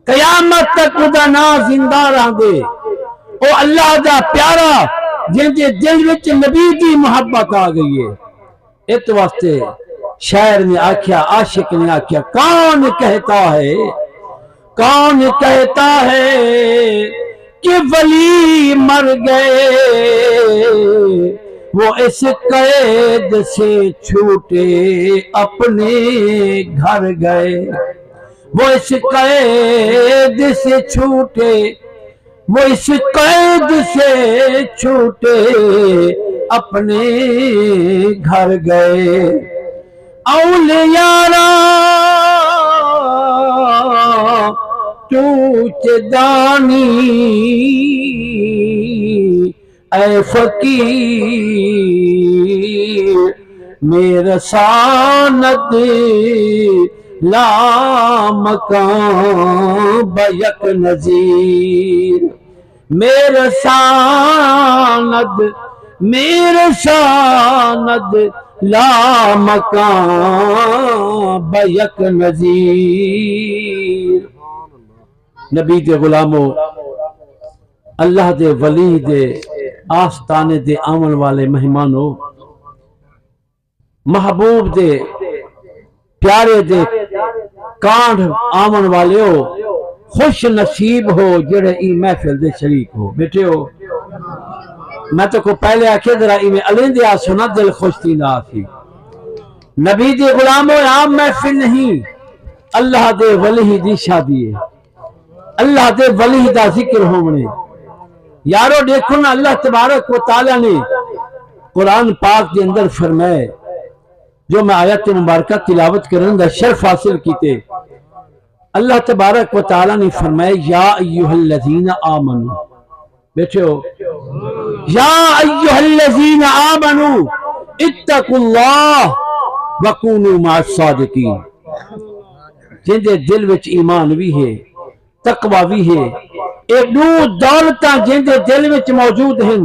قیامت تک دا نا زندہ رہ دے او اللہ دا پیارا جن دے دل وچ نبی دی محبت آ گئی ہے اس واسطے شاعر نے آکھیا عاشق نے آکھیا کون کہتا ہے کہ ولی مر گئے وہ اس قید سے چھوٹے اپنے گھر گئے وہ اس قید سے چھوٹے اپنے گھر گئے اولیاء تو چدانی اے فقیر میرا ساند لا مکان بیک نظیر میرا ساند لا مکان بیک نظیر نبی دے غلاموں اللہ دے ولی دے آستانے دے آمن والے مہمانوں محبوب دے پیارے دے کانڈ آمن والے ہو خوش نصیب ہو جڑے ای محفل دے شریک ہو بیٹھے ہو میں تو کو پہلے آکھے ذرا ای میں علیندے آسونا دل خوش تھی نہ آسی نبی دے غلاموں عام محفل نہیں اللہ دے ولی دی شادی ہے اللہ دے ولی دا ذکر ہونے یارو دیکھو نا اللہ تبارک و تعالیٰ نے قرآن پاک کے اندر فرمائے جو میں آیت مبارکہ تلاوت کرنے دا شرف حاصل کیتے اللہ تبارک و تعالیٰ نے فرمائے یا ایوہ الذین آمنوا بیٹھے ہو یا ایوہ الذین آمنوا اتقوا اللہ وکونوا مع الصادقین جن دے دل وچ ایمان بھی ہے تقوی بھی ہے اے دو دولتاں جن دے دل وچ موجود ہیں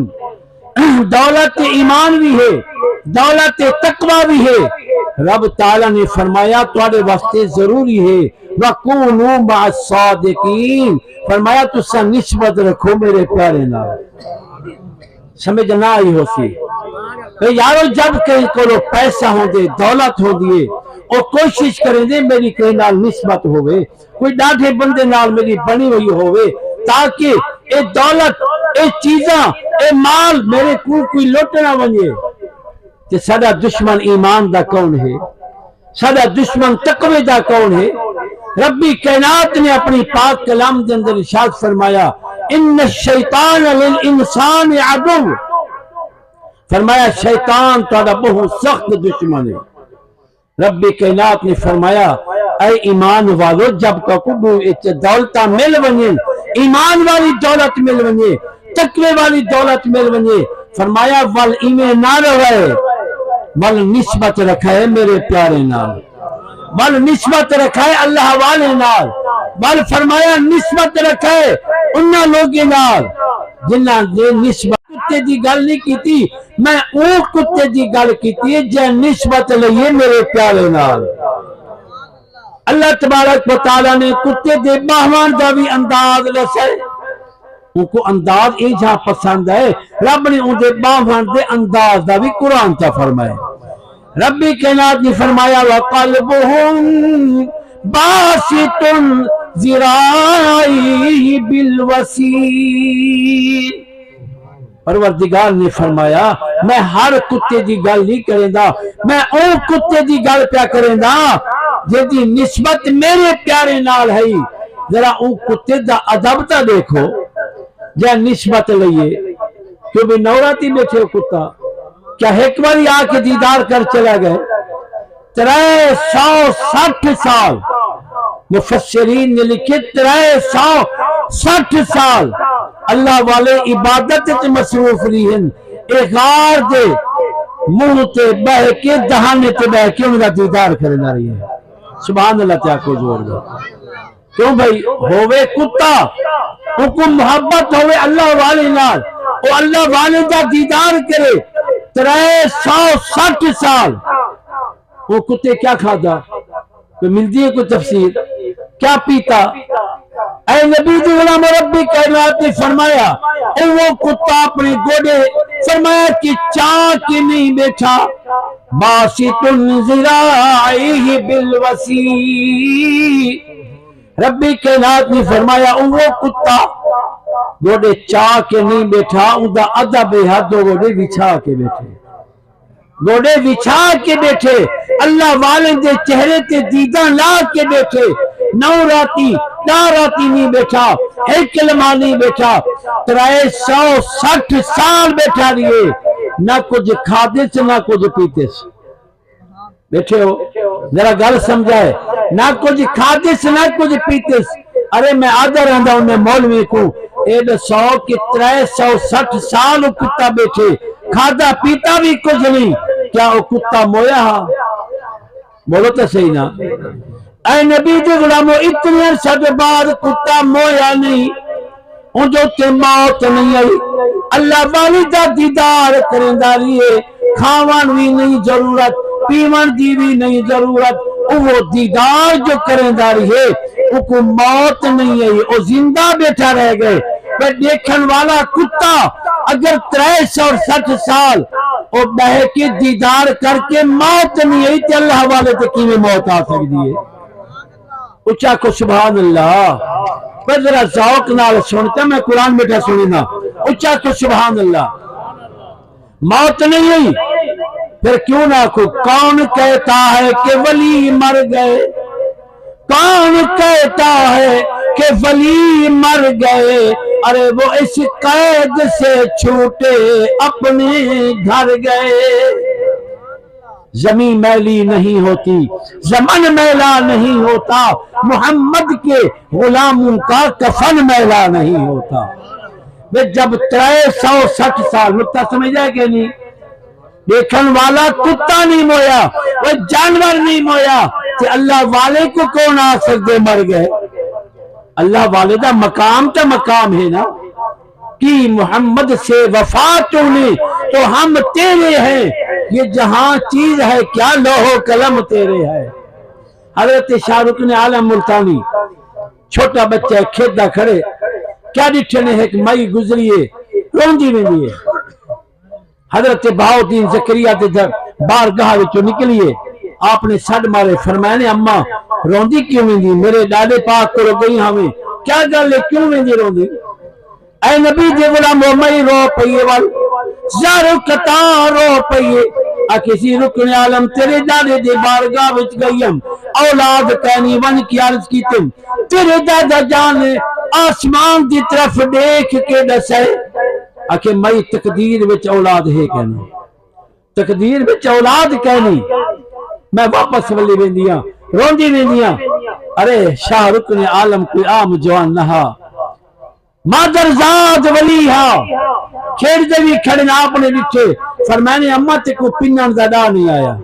دولت ایمان بھی ہے دولت تقوی بھی ہے رب تعالیٰ نے فرمایا تواڈے واسطے ضروری ہے وَقُونُوا مَعَ الصَّادِقِينَ فرمایا تسا نسبت رکھو میرے پیارے نال سمجھ نہ آئی ہو سی یارو جب کہیں کو پیسہ ہوں دے دولت ہوں دیے اور کوشش کریں دے میری کہیں نال نسبت ہوئے کوئی ڈاٹھے بندے نال میری بنی ہوئی ہوئے تاکہ اے دولت اے چیزاں اے مال میرے کوئی لوٹنا بنیے کہ سادہ دشمن ایمان دا کون ہے سادہ دشمن تقوی دا کون ہے ربی کائنات نے اپنی پاک کلام دے اندر ارشاد فرمایا ان الشیطان للانسان عدو فرمایا شیطان تہاڈا بہت سخت دشمن ہے ربی کائنات نے فرمایا اے ایمان والو جب تک دولتاں مل ونجیں ایمان والی دولت مل ونجے تقوی والی دولت مل ونجے فرمایا ول ایویں نہ رہے ول نسبت رکھے میرے پیارے نال ول نسبت رکھے اللہ والے نال ول فرمایا نسبت رکھے انہاں لوگوں نال جنہاں نے نسبت کتے دی گل نہیں کیتی میں او کتے دی گل کیتی ہے جے نسبت لئیے میرے پیارے نال اللہ تبارک و تعالیٰ نے کتے دے باہوان دا بھی انداز لسے ان کو انداز ایجا پسند ہے رب نے ان دے باہوان دے انداز دا بھی قرآن تا فرمائے ربی کائنات نے فرمایا وَقَلْبُهُمْ بَاسِطٌ ذِرَائِهِ بِالْوَسِيلِ پروردگار نے فرمایا میں ہر کتے دی گل نہیں کریں دا میں او کتے دی گل پیا کریں دا جیدی نسبت میرے پیارے نال ہے ذرا او کتے دا ادب تا دیکھو جا نسبت لئیے کیوں بھی نوراتی بیٹھے ہو کتا کیا ایک باری آ کے دیدار کر چلا گئے 360 سال مفسرین نے لکھے 360 سال اللہ والے عبادت تے مصروف رہن ایک غار دے منہ تے بہ کے دہانے تے بہ کے انہاں دیدار کرنا رہی ہے سبحان اللہ تیا کو زور دے کیوں بھائی ہوئے کتا حکم محبت ہوئے اللہ والے نال او اللہ والے دا دیدار کرے 360 سال وہ کتے کیا کھادا کوئی ملتی ہے کوئی تفسیر کیا پیتا اے نبی دی غلام ربی کائنات نے فرمایا وہ کتا اپنے گوڑے فرمایا کہ چاک کے نہیں بیٹھا باسط ذراعیہ بالوسیع ربی کائنات نے فرمایا وہ کتا گوڑے چاہ کے نہیں بیٹھا اندہ ادب حد گوڑے بچھا کے بیٹھے گوڑے بچھا کے بیٹھے اللہ والے دے چہرے تے دیدہ لا کے بیٹھے نو راتی نہ راتی نہیں بیٹھا ایک کلمہ نہیں بیٹھا 360 سال بیٹھا رہیے نہ کچھ کھاتے سے نہ کچھ پیتے سے بیٹھے ہو ذرا گل سمجھائے نہ کچھ کھاتے سے نہ کچھ پیتے سے ارے میں آدھا رہندا ہوں میں مولوی کو 100 کہ 360 سال وہ کتا بیٹھے کھاتا پیتا بھی کچھ نہیں کیا وہ کتا مویا ہاں بولو تو صحیح نا اے نبی دے غلاموں اتنے عرصہ کے بعد کتا مویا نہیں ان جو تے موت نہیں آئی اللہ والی دا دیدار کرندہ لیے کھاوان بھی نہیں ضرورت پیون دی بھی نہیں ضرورت وہ دیدار جو کرندہ لیے وہ کو موت نہیں آئی وہ زندہ بیٹھا رہ گئے پر دیکھن والا کتا اگر 360 سال وہ بہ کے دیدار کر کے موت نہیں آئی تو اللہ والے تو کی میں موت آ سکتی ہے اچھا کو سبحان اللہ پر ذرا ذوق نال سنتا میں قرآن بیٹھا سنینا اچھا کو سبحان اللہ موت نہیں ہوئی پھر کیوں نہ کو کون کہتا ہے کہ ولی مر گئے کون کہتا ہے کہ ولی مر گئے ارے وہ اس قید سے چھوٹے اپنے گھر گئے زمین میلی نہیں ہوتی زمن میلا نہیں ہوتا محمد کے غلاموں کا کفن میلا نہیں ہوتا جب 360 سال نکتہ سمجھ جائے کہ نہیں دیکھن والا کتا نہیں مویا وہ جانور نہیں مویا کہ اللہ والے کو کون آ سکتے مر گئے اللہ والے دا مقام تا مقام ہے نا کہ محمد سے وفات ہونے تو ہم تیرے ہیں یہ جہاں چیز ہے کیا لوح و قلم تیرے ہے حضرت شاہ رکن عالم ملتانی چھوٹا بچہ کھیدا کھڑے کیا ڈٹھے نے ایک مائی گزریے روندی میں دیئے حضرت بہاؤدین زکریا تے بارگاہ وچوں نکلیے آپ نے سڈ مارے فرمایا نے اما روندی کیوں ویندی میرے ڈاڈے پاک کو گئی ہمیں کیا گل ہے کیوں ویندی روندی اے نبی دے غلام میں رو پئیے وال زارو کتا رو پئیے آ کسی رکن عالم تیرے ڈاڈے دے بارگاہ وچ گئیم اولاد کہنی ون کی عرض کی تم تیرے دادا جان آسمان دی طرف دیکھ کے دسے آکے مئی تقدیر وچ اولاد ہے کہنا تقدیر وچ اولاد کہنی میں واپس ولی ویندیاں روندی ویندیاں ارے شاہ رکن عالم کوئی عام جوان نہا مادر زاد ولی ہا کھیڑ دے بھی کھڑنا اپنے لٹھے فرمانے اممہ تے کو پنن دا دا نہیں آیا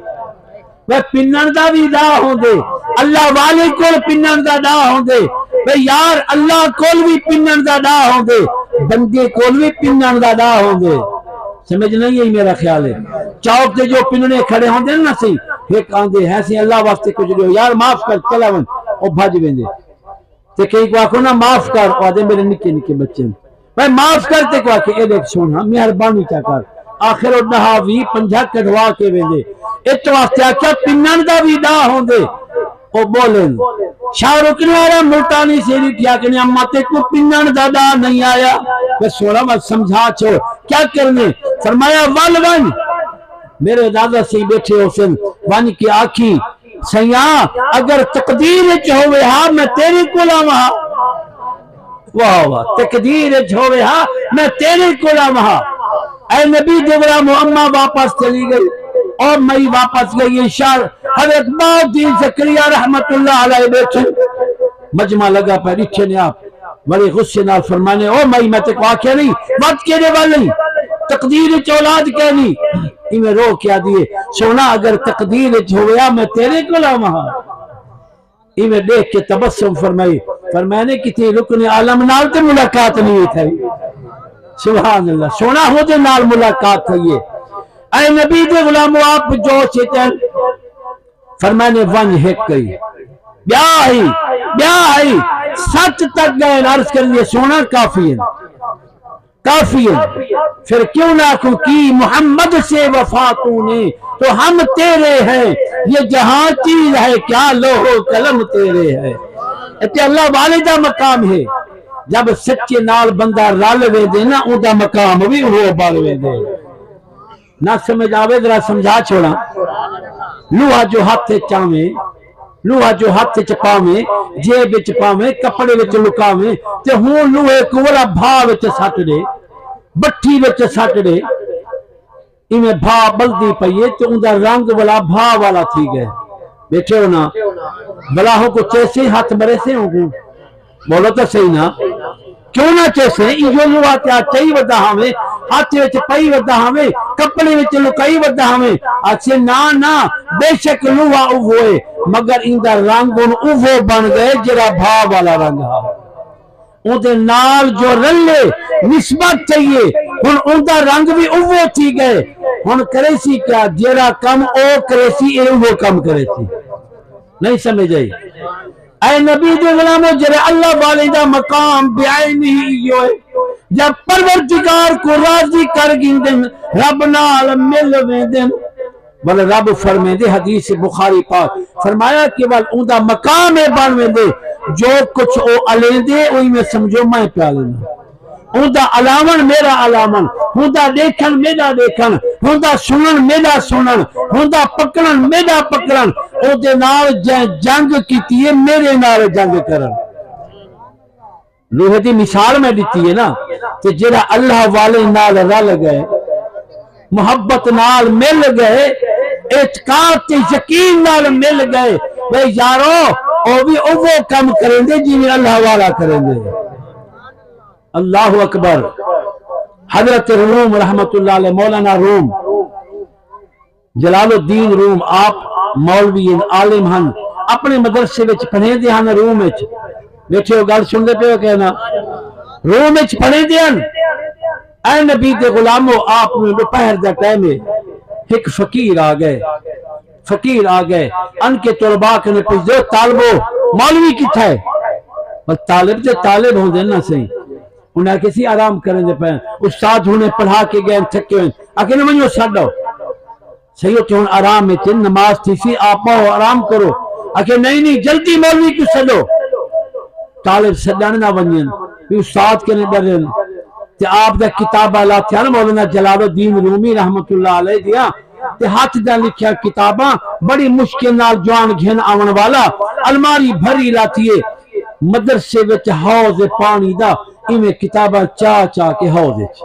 وہ پنن دا بھی دا ہوں دے اللہ والے کول پنن دا دا ہوں دے بھئی یار اللہ کول بھی پنن دا دا ہوں دے بندے کول بھی پنن دا دا ہوں دے سمجھ نہیں ہے میرا خیال ہے چوک دے جو پننے کھڑے ہوں دے نا سی ایک آندے ہیں سی اللہ واسطے کچھ لے یار معاف کر چلا ون او بھاج بین دے تے کئی کو آکھو نا معاف کر آدھے میرے نکے نکے بچے میں معاف کرتے کو آکھے اے دیکھ سونا مہربانی چا کر آخر او نہاوی 50 کڑوا کے ویندے ات واسطے آکھیا پنن دا بھی دا ہوں دے او بولن شاہ رکن والا ملتانی سیری کیا کہ اماں تے کو پنن دا دا نہیں آیا میں سوڑا میں سمجھا چھوڑ کیا کرنے فرمایا ول ون میرے دادا سے بیٹھے حسن ون کی آنکھی سیاں اگر تقدیر ہوئے ہاں میں تیری غلام ہاں واہ واہ تقدیر ہوئے ہاں میں تیری غلام ہاں اے نبی دے غلام اماں واپس چلی گئی اور میں واپس گئی شاہ حضرت بہاؤدین زکریا رحمت اللہ علیہ بیٹھے مجمع لگا پہ اٹھے نے آپ بڑے غصے نال فرمانے او میں تے کو آکھیا نہیں بات کہنے والی تقدیر اولاد کہنی میں رو کیا دیئے سونا اگر تقدیر ہویا میں تیرے غلام ہاں میں دیکھ کے تبسم فرمائی فرمانے کی تھی رکن عالم نال تے ملاقات نہیں تھی سبحان اللہ سونا ہو دے نال ملاقات تھی اے نبی دے غلام آپ جو چیتن فرمانے ون ہیک گئی بیاہی 7 تک گئے عرض کر لیے سونا کافی ہے کافی ہے پھر کیوں نہ کی محمد سے وفا تو نے تو ہم تیرے ہیں یہ جہاں چیز ہے کیا لوح قلم تیرے ہے اتنے اللہ والدہ مقام ہے جب سچے نال بندہ رل وے دے نا اوندا مقام بھی وہ بڑھ وے دے نہ سمجھ آوے ذرا سمجھا چھوڑا لوہا جو ہاتھ چاویں لوہا جو ہاتھ چ پاویں جیب وچ پاویں کپڑے وچ لکاویں تے ہوں لوہے کو والا بھا وچ سٹ دے بٹھی وچ سٹ دے ایویں بھا بلدی پئیے تے اوندا رنگ والا بھا والا تھی گئے بیٹھے ہو نا بلا ہو کو چیسے ہاتھ مرے سے ہوں گے بولو تو صحیح نا کیوں نہ چیسے ایو لوہا کیا چاہی ودا ہمیں ہاتھ وچ پئی ودا ہمیں کپڑے وچ لکائی ودا ہمیں اچھے نا بے شک لوہا اوے مگر ایندا رنگ اوہ بن گئے جڑا بھا والا رنگ ہے اون دے نال جو رلے نسبت چاہیے ہن اوندا رنگ بھی اوہ تھی گئے ہن کرے سی کیا جڑا کم او کرے سی اے وہ کم کرے سی نہیں سمجھ آئی اے نبی دے غلاموں جڑے اللہ والدہ مقام بعینہ ہی جب پروردگار کو راضی کر گندن رب نال مل ویندن بل رب فرمے دے حدیث بخاری پاک فرمایا کہ بل اوندا مقام ہے بن ویندے جو کچھ او الیندے اوہی میں سمجھو میں پیا لینا ہوندا علامن میرا علامن ہوندا دیکھن میرا دیکھن ہوندا سنن میرا سنن ہوندا پکڑن میرا پکڑن او دے نال جنگ کیتی ہے میرے نال جنگ کرن لوہے دی مثال میں دیتی ہے نا کہ جڑا اللہ والے نال رل گئے محبت نال مل گئے اعتقاد تے یقین نال مل گئے بھئی یارو او بھی اوہ کم کریں دے جی اللہ والا کریں دے اللہ اکبر حضرت روم رحمت اللہ علیہ مولانا روم جلال الدین روم آپ مولوی عالم ہن اپنے مدرسے وچ پڑھے دے ہن روم وچ بیٹھے ہو گل سن دے پے کہنا روم وچ پڑھے دے ہن اے نبی دے غلامو آپ نے دوپہر دا ٹائم ایک فقیر آ گئے ان کے طلباء نے پوچھ دے طالبو مولوی کتھا ہے بس طالب تے طالب ہوندے نا صحیح انہیں کسی آرام کریں دے پہ استاد انہیں پڑھا کے گئے تھکے ہوئے آکے نمائیو ساڑھو صحیح ہوتے ہیں آرام میں تھے نماز تھی سی آپ آؤ آرام کرو آکے نہیں جلدی مولوی کیوں سڑھو طالب سڑھانے نہ بنین بھی استاد کے نہیں ڈرین تے آپ دا کتاب اللہ تھیا نا مولانا جلال الدین رومی رحمت اللہ علیہ دیا تے ہاتھ دا لکھیا کتاباں بڑی مشکل نال جوان گھن آون والا الماری بھری لاتیے مدرسے وچ حوض پانی دا ایویں کتاباں چاہ کے حوض وچ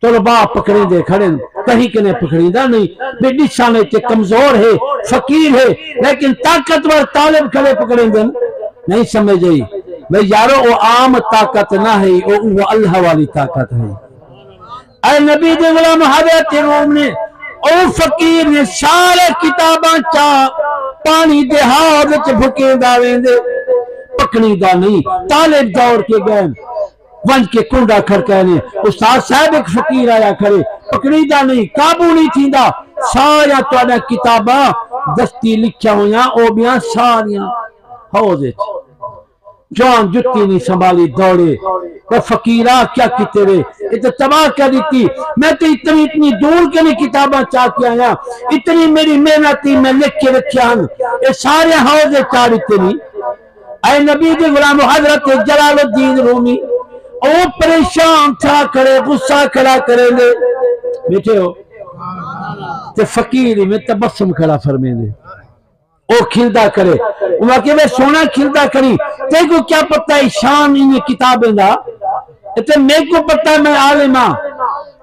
طلباء پکڑے دے کھڑے کہیں کنے پکڑی دا نہیں بے نشانے تے کمزور ہے فقیر ہے لیکن طاقتور طالب کھڑے پکڑے دے نہیں سمجھ آئی بھئی یارو وہ عام طاقت نہ ہے وہ اللہ والی طاقت ہے اے نبی دے غلام حضرت روم نے او فقیر نے سارے کتاباں چاہ پانی دے حوض وچ بھکے داویں دے پکڑی دا نہیں طالب دوڑ کے گئے ونج کے کنڈا کھڑکانے استاد صاحب ایک فقیر آیا کھڑے پکڑی دا نہیں قابو نہیں تھی دا سارا تواڈا کتاباں دستی لکھیا ہویاں او بیاں ساریاں حوض وچ جوان جتی نہیں سنبھالی دوڑے وہ فقیرہ کیا کیتے رہے اتنے تباہ کیا دیتی میں تو اتنی دور کے لیے کتاباں چاہ کے آیا اتنی میری محنتی میں لکھ کے رکھیا ہوں یہ سارے حوض چار اتنی اے نبی دے غلام حضرت جلال الدین رومی او پریشان تھا کرے غصہ کھڑا کرے لے بیٹھے ہو تے فقیر میں تبسم کھڑا فرمے دے او کھلدا کرے انہاں کہ میں سونا کھلدا کری تے کو کیا پتہ ہے شان انہیں کتابیں دا تے میں کو پتہ ہے میں عالم ہاں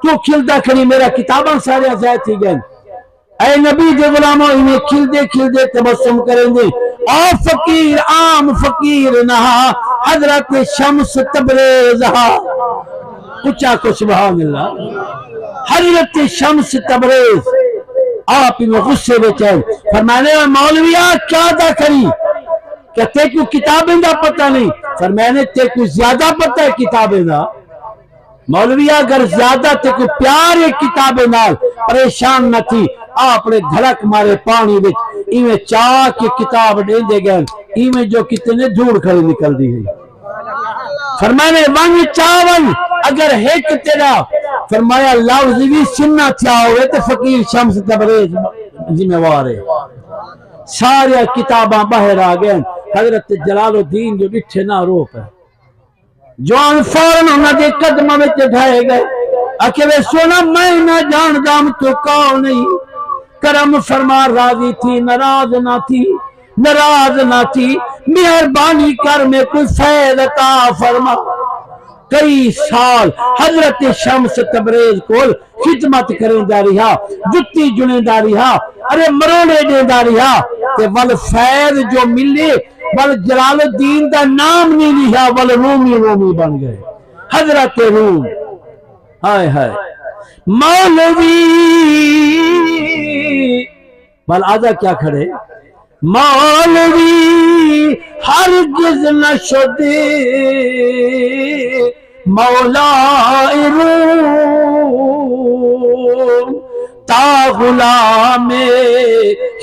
تو کھلدا کری میرا کتاباں سارے ضائع تھی گئے اے نبی دے غلاموں انہیں کھلدے تبسم کریں دے او فقیر عام فقیر نہا حضرت شمس تبریز اچھا کو سبحان اللہ حضرت شمس تبریز آپ میں غصے بیچے فرمانے مولویہ کیا دا کری کہ تے کو کتابیں دا پتہ نہیں فرمانے تے کو زیادہ پتہ ہے کتابیں دا مولویہ اگر زیادہ تے کو پیار ہے کتابیں نال پریشان نہ تھی آپ نے دھڑک مارے پانی وچ ایویں چاہ کے کتاب دے دے گئے ایویں جو کتنے دھوڑ کھڑی نکل دی ہے فرمانے ونگ چاون اگر ایک تیرا فرمایا لفظ بھی سننا چاہوے تو فقیر شمس تبریز ذمہ وار ہے سارے کتاباں باہر آ گئے حضرت جلال الدین جو بٹھے نہ رو پہ جوان فوراً انہوں نے قدمہ میں چڑھائے گئے اکیوے سونا میں نہ جان دام تو کون نہیں کرم فرما راضی تھی ناراض نہ تھی ناراض نہ تھی مہربانی کر میں کوئی فیض عطا فرما کئی سال حضرت شمس تبریز کو خدمت کریں دا رہا جتی جنے دا رہا ارے مروڑے دے دا رہا کہ ول فیض جو ملے ول جلال الدین دا نام نہیں لیا ول رومی رومی بن گئے حضرت روم ہائے ہائے مولوی ول آجا کیا کھڑے مولوی ہرگز نہ شدے مولا روم تا غلام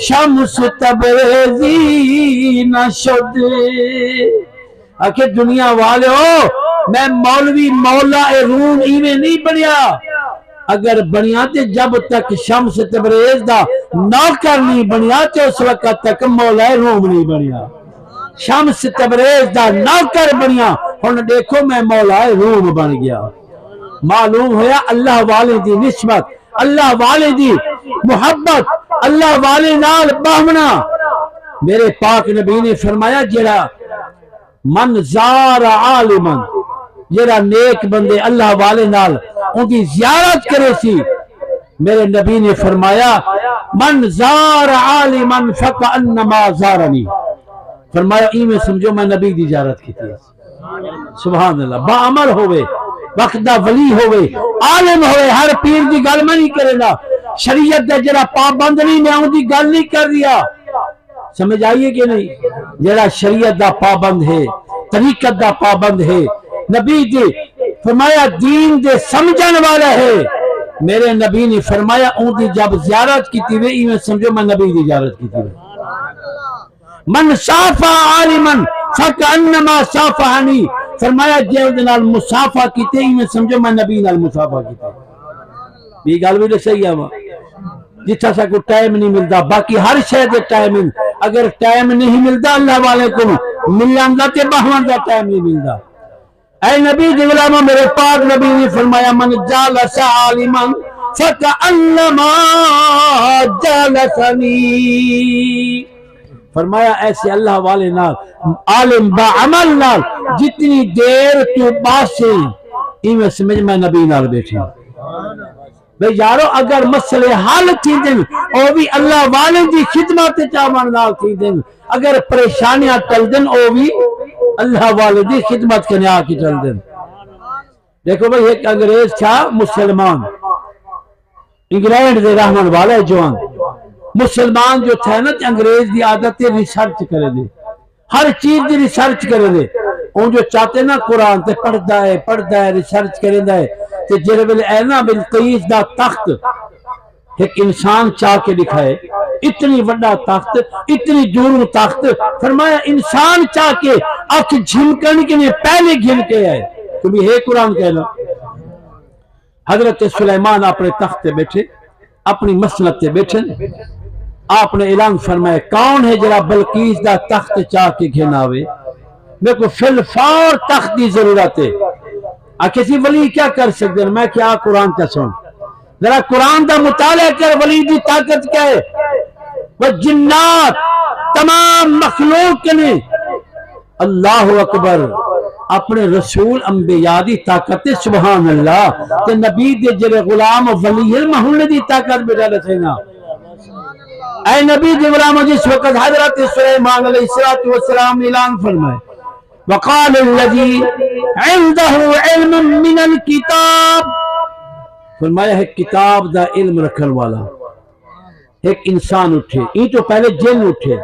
شمس تبریزی نہ شدے کہ دنیا والے ہو میں مولوی مولا روم ایویں نہیں بنیا اگر بنیا تے جب تک شمس تبریز دا نوکر نہیں بنیا تے اس وقت تک مولا روم نہیں بنیا شمس تبریز دا نوکر بنیا ہن دیکھو میں مولا روم بن گیا معلوم ہویا اللہ والے دی نسبت اللہ والے دی محبت اللہ والے نال باہمنا میرے پاک نبی نے فرمایا جڑا من زار عالمن جڑا نیک بندے اللہ والے نال ان کی زیارت کرے سی میرے نبی نے فرمایا من زار عالمن فکأنما زارنی فرمایا میں سمجھو میں نبی دی زیارت کی تھی سبحان اللہ با عمل ہوئے وقت دا ولی ہوئے عالم ہوئے ہر پیر دی گل میں نہیں کرے گا شریعت دا جڑا پابند نہیں میں ان دی گل نہیں کر دیا سمجھ آئیے کہ نہیں جڑا شریعت دا پابند ہے طریقت دا پابند ہے نبی دی فرمایا دین دے سمجھن والا ہے میرے نبی نے فرمایا ان دی جب زیارت کی تھی میں سمجھو میں نبی دی زیارت کی تھی من صافا عالمن فکأنما صافحنی فرمایا جے نال مصافحہ کیتے میں سمجھو میں نبی نال مصافحہ کیتے یہ گل بھی صحیح ہے جتھا سا کو ٹائم نہیں ملتا باقی ہر شے دے ٹائم اگر ٹائم نہیں ملتا اللہ والے کو ملن دا تے باہمن دا ٹائم نہیں ملتا اے نبی دی غلاموں میرے پاک نبی نے فرمایا من جالس عالما فکأنما جالسنی فرمایا ایسے اللہ والے نال عالم با عمل نال جتنی دیر تو باسے میں سمجھ میں نبی نال بیٹھے بھئی یارو اگر مسئلے حل تھی دن او بھی اللہ والے دی خدمت چاہمان نال تھی دن اگر پریشانیاں ٹل دن او بھی اللہ والے دی خدمت کرنے آکی چل دن دیکھو بھئی ایک انگریز تھا مسلمان انگلینڈ دے رحمان والے جوان مسلمان جو تھا نا انگریز دی عادت ریسرچ کرے دے ہر چیز دی ریسرچ کرے دے ان جو چاہتے نا قرآن تے پڑھتا ہے ریسرچ کرے دا ہے تے جرے بلے اینا بلقیس دا تخت ایک انسان چاہ کے دکھائے اتنی وڈا تخت اتنی دور تخت فرمایا انسان چاہ کے آنکھ جھمکن کے لیے پہلے گھن کے آئے تمہیں ہے قرآن کہنا حضرت سلیمان اپنے تخت تے بیٹھے اپنی مسلط تے بیٹھے آپ نے اعلان فرمایا کون ہے جرا بلقیس دا تخت چاہ کے گھناوے میرے کو فی الفور تخت دی ضرورت ہے کسی ولی کیا کر سکتے ہیں میں کیا قرآن کا سن ذرا قرآن دا مطالعہ کر ولی دی طاقت کیا ہے وہ جنات تمام مخلوق کے لئے اللہ اکبر اپنے رسول انبیاء دی طاقت سبحان اللہ تے نبی دے جرے غلام ولی المحل دی طاقت بجا رسینا اے نبی دی غلام جس وقت حضرت سلیمان علیہ السلام اعلان فرمائے وقال الذي عنده علم من الكتاب فرمایا ہے کتاب دا علم رکھن والا ایک انسان اٹھے یہ تو پہلے جن اٹھے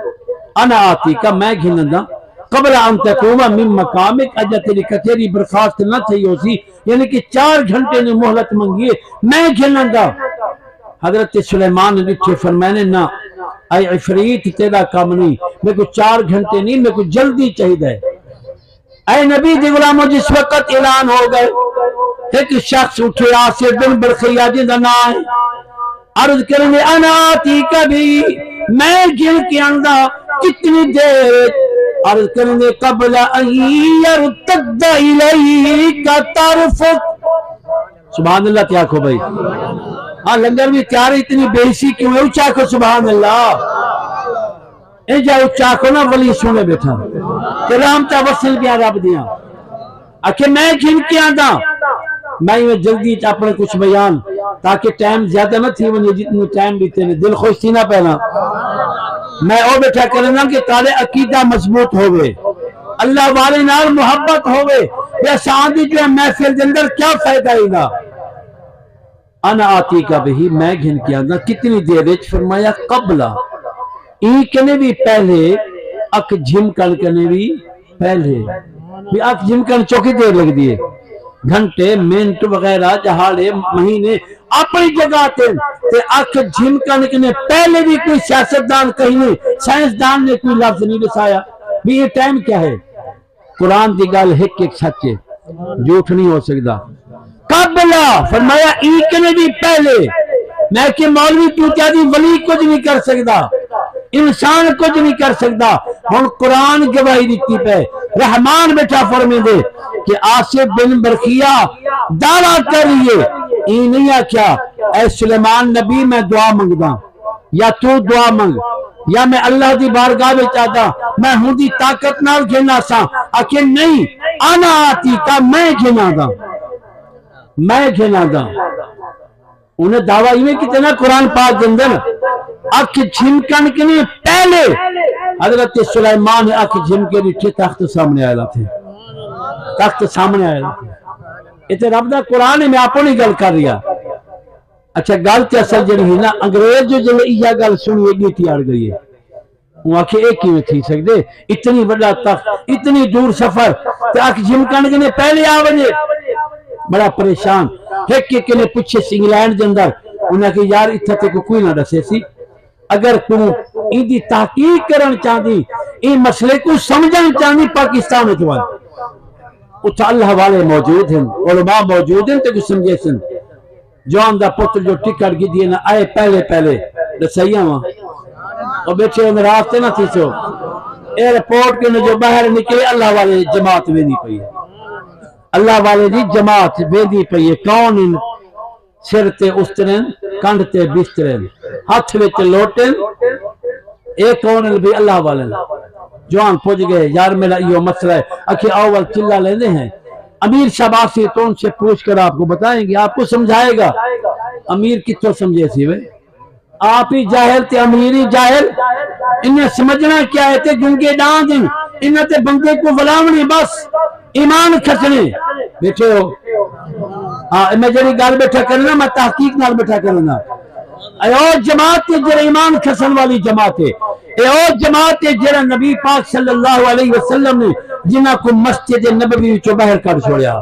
انا آتی کا میں گھنندا قبل ان تقوم من مقامک اجا تیری کچھری برخاست نہ تھی ہو سی یعنی کہ 4 گھنٹے نے مہلت منگیے میں گھنندا حضرت سلیمان نے اٹھے فرمانے نہ اے عفریت تیرا کام نہیں، میرے کو 4 گھنٹے نہیں، میرے کو جلدی چاہیے۔ اے نبی دی غلاموں جس وقت اعلان ہو گئے، ایک شخص اٹھے آصف بن برخیہ جن کا نام ہے، عرض کریں گے انا آتی کبھی، میں گن کے اندھا کتنی دیر، عرض کریں گے قبل ان یرتد الیک طرفک۔ سبحان اللہ کیا کہو بھائی، ہاں لنگر بھی تیار، اتنی بیسی کیوں ہے؟ اچھا کو سبحان اللہ، اے جا اچھا کو نا ولی سنے بیٹھا کہ رحمتہ وصل گیا رب دیاں، اکھے میں گن کے آندھا، میں جلدی اپنے کچھ بیان تاکہ ٹائم زیادہ نہ تھی ونی، جتنی ٹائم بھی تینے دل خوش تھی نہ پہنا، میں او بیٹھا کرنا کہ تارے عقیدہ مضبوط ہوئے، اللہ والے نال محبت ہوئے، یا سعادی جو ہے محفل دے اندر کیا فائدہ ہی گا۔ انا آتی کا بھی، میں گھن کے آندھا کتنی دیر ہے، فرمایا قبلہ ای کنے بھی پہلے، اک جھمکن کنے بھی پہلے، بھی اک جھمکن چوکی دیر لگ دیئے، گھنٹے منٹ وغیرہ جہالے مہینے اپنی جگہ تے اک جھمکن کنے پہلے بھی کوئی سیاستدان کہیں نہیں، سائنسدان نے کوئی لفظ نہیں دسایا بھی یہ ٹائم کیا ہے۔ قرآن دی گل ایک سچے، جھوٹ نہیں ہو سکتا۔ قبلہ فرمایا ای کنے بھی پہلے، میں کہ مولوی تو دی ولی کچھ نہیں کر سکتا، انسان کچھ نہیں کر سکتا، ہن قرآن گواہی دیتی پہ، رحمان بیٹھا فرمے دے کہ آصف بن برخیہ دعویٰ کر رہی ہے، ای نہیں آکھیا اے سلیمان نبی میں دعا منگدا، یا تو دعا منگ، یا میں اللہ دی بارگاہ میں چاہتا، میں ہوں دی طاقت نال گھنا سا، آکھے نہیں انا آتی کا، میں گھنا دا، میں گھنا دا۔ انہیں دعویٰ ہی میں کتنا قرآن پاک دندر اکھ جھمکن کے لیے پہلے حضرت سلیمان اکھ جھمکے نیچے تخت سامنے آئے تھے، تخت سامنے آئے تھے، اتنے رب دا قرآن ہے، میں آپ نہیں گل کر رہا۔ اچھا گل تے اصل جڑی ہے نا، انگریز جو جلے یہ گل سنی گیتی آڑ گئی ہے، وہ آکھے ایک ہی میں تھی سکتے، اتنی بڑا تخت، اتنی دور سفر تے اکھ جھمکن کے لیے پہلے آ وجے، بڑا پریشان۔ ایک نے پوچھے انگلینڈ دے اندر، انہیں کہ یار اتھا تے کوئی نہ دسے سی، اگر تو ان دی تحقیق کرن چاہتی، ان مسئلے کو سمجھن چاہتی پاکستان ہے تو اتھا اللہ والے موجود ہیں، علماء موجود ہیں تے کو سمجھے سن۔ جوان دا پتر جو ٹکٹ کی دینا آئے پہلے دسائیاں وہاں، اور بیٹھے ان راستے نہ تھی سو، ایئرپورٹ کے جو باہر نکلے اللہ والے جماعت میں نہیں پئی ہے، اللہ والے دی جماعت ویندی پئی ہے، کون ان سر تے استرین، کنڈ تے بسترین، ہاتھ وچ لوٹن، ایک کون بھی اللہ والے جوان پوچھ گئے یار میرا یہ مسئلہ ہے، اکھے اول چلا لیندے ہیں، امیر شباسی تو ان سے پوچھ کر آپ کو بتائیں گے، آپ کو سمجھائے گا۔ امیر کتوں سمجھے سی بھئی، آپ ہی جاہل تے امیر ہی جاہل، انہیں سمجھنا کیا ہے تے گنگے ڈان دیں، انہیں تے بندے کو ولاونے بس ایمان کھسنے بیٹھے ہو۔ میں جنہی گال بیٹھا کرنا، میں تحقیق نال بیٹھا کرنا، اے او جماعت ہے جرہ ایمان کھسن والی جماعت ہے، اے او جماعت ہے جرہ نبی پاک صلی اللہ علیہ وسلم نے جنہ کو مسجد نبوی وچوں باہر کر چھوڑیا،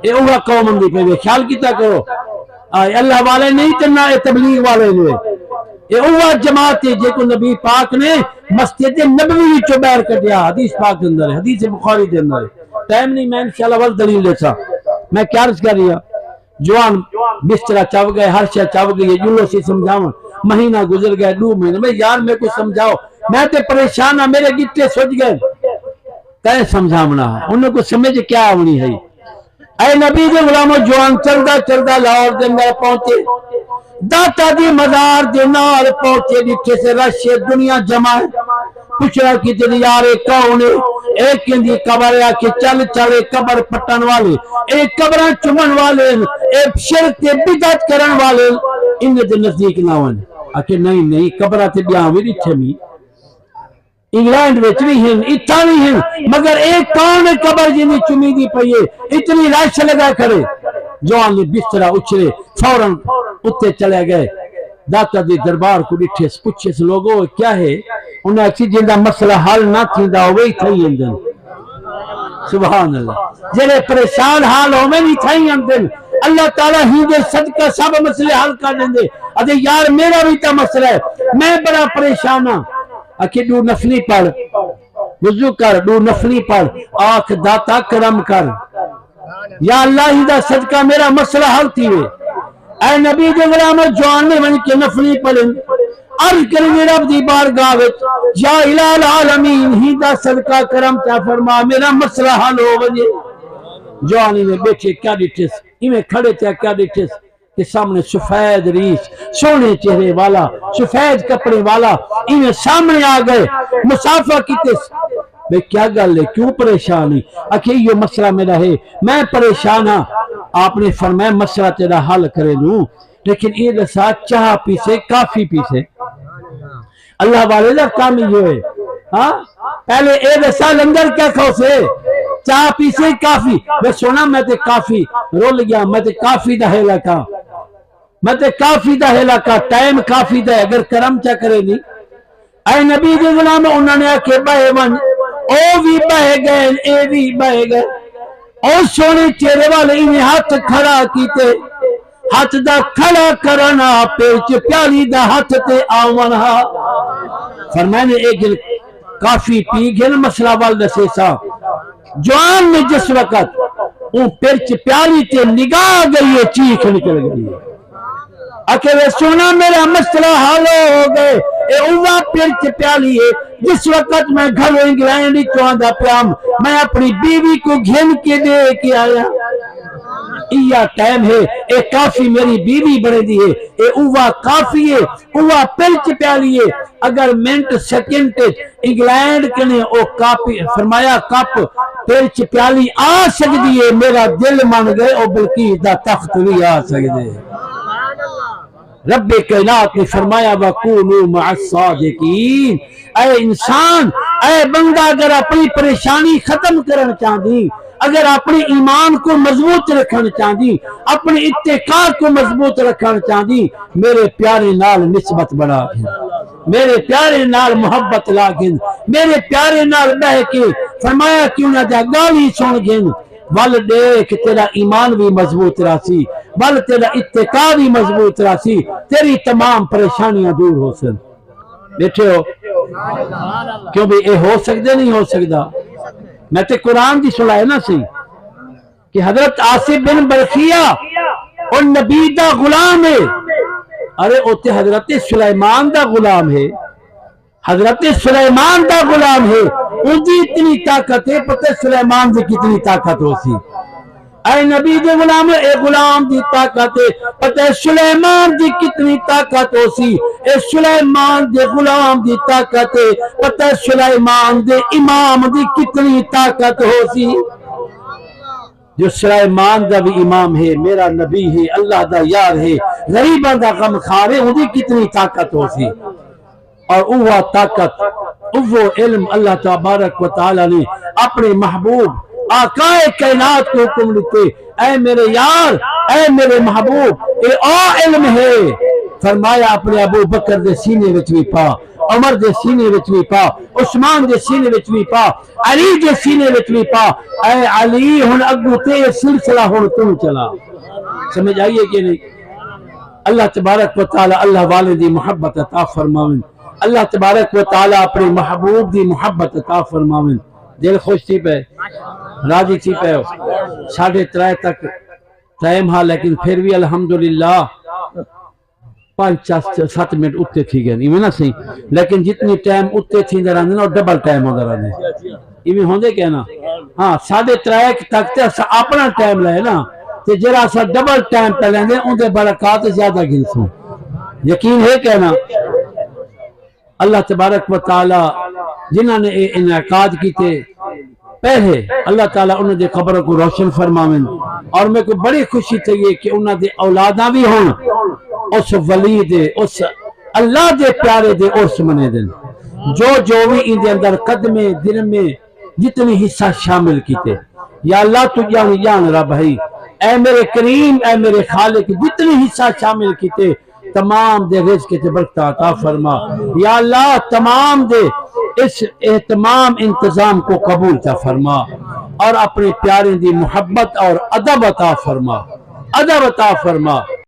اے اوہ قوم اندی پہ خیال کیتا کرو، اللہ والے نہیں تنہ اے تبلیغ والے نے، اے اوہ جماعت ہے جے کو نبی پاک نے مسجد نبوی وچوں باہر کٹیا، حدیث پاک اندر ہے، حدیث بخاری دے اندر ہے۔ ٹائم نہیں، میں انشاءاللہ وال دلیل لے سا، میں کیا عرض کر رہا، جوان بسترہ چاو گئے، ہر شے چاو گئے، جلو سی سمجھاؤں، مہینہ گزر گئے، 2 مہینے میں یار میں کو سمجھاؤ، میں تے پریشان ہاں، میرے گٹے سوچ گئے، کہیں سمجھاؤنا، انہوں کو سمجھ کیا آونی ہے۔ اے نبی دے غلاموں، جوان چلدا لاہور دے اندر پہنچے، داتا دی مزار دے نال پہنچے، جتھے سے رش دنیا جمع ہے، پوچھا کہ تیری یارے کون ہے، ایک اندی قبر ہے کہ چل قبر پٹن والے، ایک قبران چمن والے، ایک شرک بدعت کرن والے، انہیں دے نزدیک نہ ہونے، آکے نہیں قبرات بیاں بھی رچھے میں، انگلینڈ میں بھی ہیں، اتھا نہیں ہیں، مگر ایک کون قبر جنہی چمی دی پئیے، اتنی رائش لگا کرے، جوان نے بسترہ اچھلے، فوراں اتے چلے گئے، داتا دی دربار کو ڈٹھے پوچھے سے لوگوں کیا ہے، انہیں اچھی جندہ مسئلہ حال نہ تھی دا ہوئی تھائی اندن، سبحان اللہ، جنہیں پریشان حال ہو میں نہیں تھائی اندن، اللہ تعالیٰ ہی دے صدقہ سب مسئلے حل کر دیں دے، ادھے یار میرا بھی تا مسئلہ ہے، میں بڑا پریشان ہاں اکھے دو نفلی پڑھ وضو کر دو نفلی پڑھ آنکھ داتا کرم کر یا اللہ ہی دا صدقہ میرا مسئلہ حل تھی وے اے نبی دے غلام جوان نے من کے نفلی پڑھیں عرض کریں رب دی بارگاہ وچ یا الہ العالمین ہی دا صدقہ کرم تا فرما میرا مسئلہ حل ہو وجے جوانی میں بیٹھے کیا ڈٹھس ایویں کھڑے تھے کیا ڈٹھس کہ سامنے سفید ریش سونے چہرے والا سفید کپڑے والا ایویں سامنے آ گئے مسافہ کیتس بے کیا گل ہے کیوں پریشان ہے اکھے یہ مسئلہ میرا ہے میں پریشان ہاں آپ نے فرمایا مسئلہ تیرا حل کرے لوں لیکن یہ دسا چاہ پیسے کافی پیسے اللہ والے دا کام یہ ہے ہاں پہلے اے دسا لنگر کیا کھو سے چاہ پیسے کافی میں سونا میں تے کافی رول گیا میں تے کافی دا ہے لکا میں تے کافی دا ہے لکا ٹائم کافی دا ہے اگر کرم چا کرے نہیں اے نبی دے غلام انہوں نے آکے بہے ون او بھی بہے گئے اے بھی بہے گئے او سونے چہرے والے انہیں ہاتھ کھڑا کیتے ہاتھ دا کھڑا کرنا پیچ پیالی دا ہاتھ تے آوانہا فرمائنے ایک کافی پی گئے مسئلہ والدہ سے سا جوان میں جس وقت ان پیچ پیالی تے نگاہ گئی ہے چیخ نکل گئی ہے اکیلے سونا میرا مسئلہ حل ہو گئے اے اوہ پیچ پیالی ہے جس وقت میں گھر انگلینڈ چواندہ پیام میں اپنی بیوی کو گھن کے دے کے آیا یہ ٹائم ہے اے کافی میری بیوی بڑے دی ہے اے اوہ کافی ہے اوہ پیچ پیالی ہے اگر منٹ سیکنڈ انگلینڈ کنے او کافی فرمایا کپ پیچ پیالی آ سکتی ہے میرا دل مان گئے او بلکہ دا تخت بھی آ سکتے ہیں رب کائنات نے فرمایا وَقُولُوا مَعَ الصَّادِقِينَ اے انسان اے بندہ اگر اپنی پریشانی ختم کرنا چاہتی اگر اپنی ایمان کو مضبوط رکھنا چاہتی اپنی اتقاء کو مضبوط رکھنا چاہتی میرے پیارے نال نسبت بنا گھن میرے پیارے نال محبت لا گھن میرے پیارے نال بہ کے فرمایا کیوں نہ جا گالی سن گھن ول دیکھ تیرا ایمان بھی مضبوط راسی ول تیرا اتقاء بھی مضبوط راسی تیری تمام پریشانیاں دور ہو سن بیٹھے ہو کیوں بھی اے ہو سکتے نہیں ہو سکتا میں تے قرآن دی سنائے نا سی کہ حضرت آصف بن برخیہ اور نبی دا غلام ہے ارے اوتے حضرت سلیمان دا غلام ہے حضرت سلیمان دا غلام ہے ان دی اتنی طاقت ہے پتہ سلیمان دی کتنی طاقت ہو سی اے نبی دے غلام اے غلام دی طاقت ہے پتہ سلیمان دی کتنی طاقت ہو سی اے سلیمان دے غلام دی طاقت ہے پتہ سلیمان دے امام دی کتنی طاقت ہو سی جو سلیمان دا بھی امام ہے میرا نبی ہے اللہ دا یار ہے غریبہ دا غم خار ہے ان دی کتنی طاقت ہو سی اور وہ طاقت وہ علم اللہ تبارک و تعالی نے اپنے محبوب آقا کائنات کو حکم دیتے اے میرے یار اے میرے محبوب اے علم ہے فرمایا اپنے ابو بکر دے سینے وچ بھی پا عمر دے سینے وچ بھی پا عثمان دے سینے وچ بھی پا علی دے سینے وچ بھی پا اے علی ہن اگو تے سلسلہ ہن تم چلا سمجھ آئیے کہ نہیں اللہ تبارک و تعالی اللہ والے دی محبت عطا فرماویں اللہ تبارک و تعالی اپنے محبوب دی محبت عطا فرماویں دل خوش تھی پہ راضی تھی پہ 3:30 تک ٹائم ہاں لیکن پھر بھی الحمدللہ 5-7 منٹ اتے تھی گئے ایویں نہ صحیح لیکن جتنی ٹائم اتے تھی در آنے نا ڈبل ٹائم ہو در آنے ایویں ہوندے کیا نا ہاں 3:30 تک تے اپنا ٹائم لائے نا تے جرا سا ڈبل ٹائم پہ لیندے ان دے برکات زیادہ گنسوں یقین ہے کہنا اللہ تبارک و تعالی جنہوں نے انعقاد کیتے پہلے اللہ تعالیٰ انہوں نے قبر کو روشن فرماویں اور میں کو بڑی خوشی تھی کہ انہوں نے اولاداں بھی ہوں اس ولی دے اس اللہ دے پیارے دے عرس منے دن جو بھی ان دے اندر قدمے دن میں جتنی حصہ شامل کیتے یا اللہ تو جان رب ہے اے میرے کریم اے میرے خالق جتنی حصہ شامل کیتے تمام دے رزق کے برکت عطا فرما یا اللہ تمام دے اس اہتمام انتظام کو قبول تا فرما اور اپنے پیارے دی محبت اور ادب عطا فرما